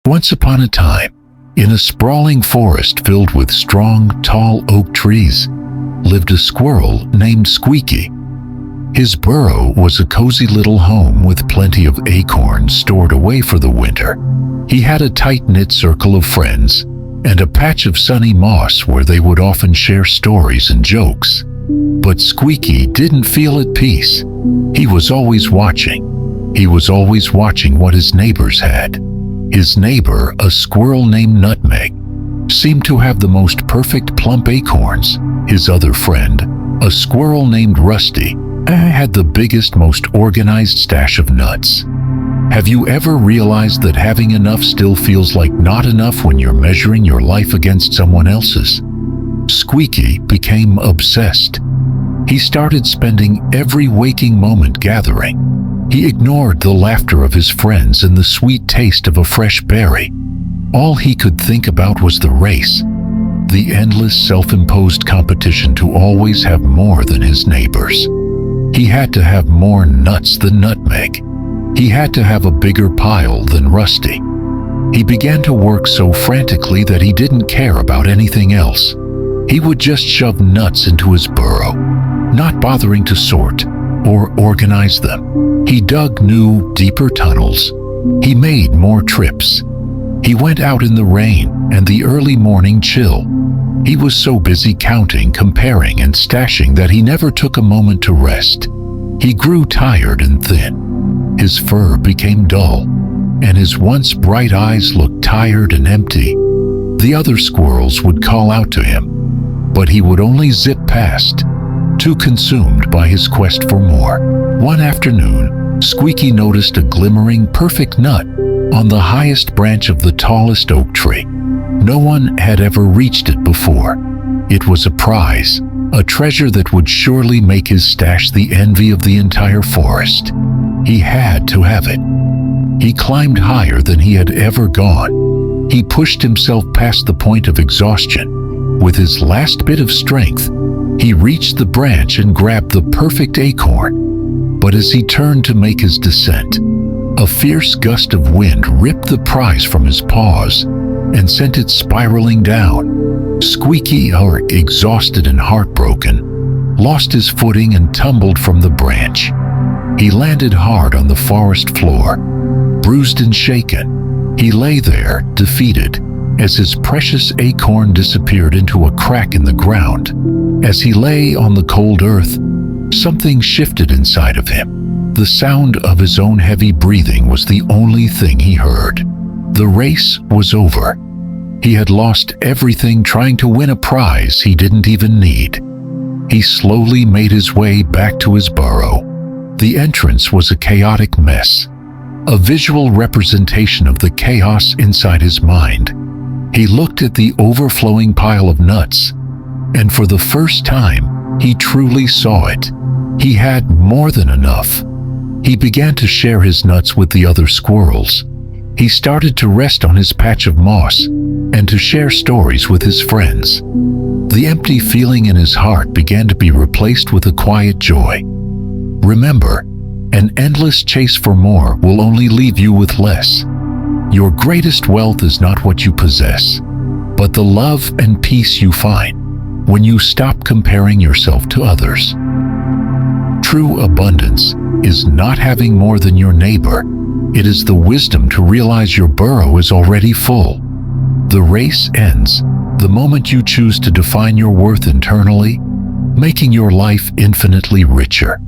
Once upon a time, in a sprawling forest filled with strong, tall oak trees, lived a squirrel named Squeaky. His burrow was a cozy little home with plenty of acorns stored away for the winter. He had a tight-knit circle of friends and a patch of sunny moss where they would often share stories and jokes. But Squeaky didn't feel at peace. He was always watching. He was always watching what his neighbors had. His neighbor, a squirrel named Nutmeg, seemed to have the most perfect plump acorns. His other friend, a squirrel named Rusty, had the biggest, most organized stash of nuts. Have you ever realized that having enough still feels like not enough when you're measuring your life against someone else's? Squeaky became obsessed. He started spending every waking moment gathering. He ignored the laughter of his friends and the sweet taste of a fresh berry. All he could think about was the race, the endless self-imposed competition to always have more than his neighbors. He had to have more nuts than Nutmeg. He had to have a bigger pile than Rusty. He began to work so frantically that he didn't care about anything else. He would just shove nuts into his burrow, not bothering to sort or organize them. He dug new, deeper tunnels. He made more trips. He went out in the rain and the early morning chill. He was so busy counting, comparing, and stashing that he never took a moment to rest. He grew tired and thin. His fur became dull, and his once bright eyes looked tired and empty. The other squirrels would call out to him, but he would only zip past, too consumed by his quest for more. One afternoon, Squeaky noticed a glimmering, perfect nut on the highest branch of the tallest oak tree. No one had ever reached it before. It was a prize, a treasure that would surely make his stash the envy of the entire forest. He had to have it. He climbed higher than he had ever gone. He pushed himself past the point of exhaustion. With his last bit of strength, he reached the branch and grabbed the perfect acorn. But as he turned to make his descent, a fierce gust of wind ripped the prize from his paws and sent it spiraling down. Squeaky, exhausted and heartbroken, lost his footing and tumbled from the branch. He landed hard on the forest floor, bruised and shaken. He lay there, defeated, as his precious acorn disappeared into a crack in the ground. As he lay on the cold earth, something shifted inside of him. The sound of his own heavy breathing was the only thing he heard. The race was over. He had lost everything trying to win a prize he didn't even need. He slowly made his way back to his burrow. The entrance was a chaotic mess, a visual representation of the chaos inside his mind. He looked at the overflowing pile of nuts, and for the first time, he truly saw it. He had more than enough. He began to share his nuts with the other squirrels. He started to rest on his patch of moss and to share stories with his friends. The empty feeling in his heart began to be replaced with a quiet joy. Remember, an endless chase for more will only leave you with less. Your greatest wealth is not what you possess, but the love and peace you find when you stop comparing yourself to others. True abundance is not having more than your neighbor. It is the wisdom to realize your burrow is already full. The race ends the moment you choose to define your worth internally, making your life infinitely richer.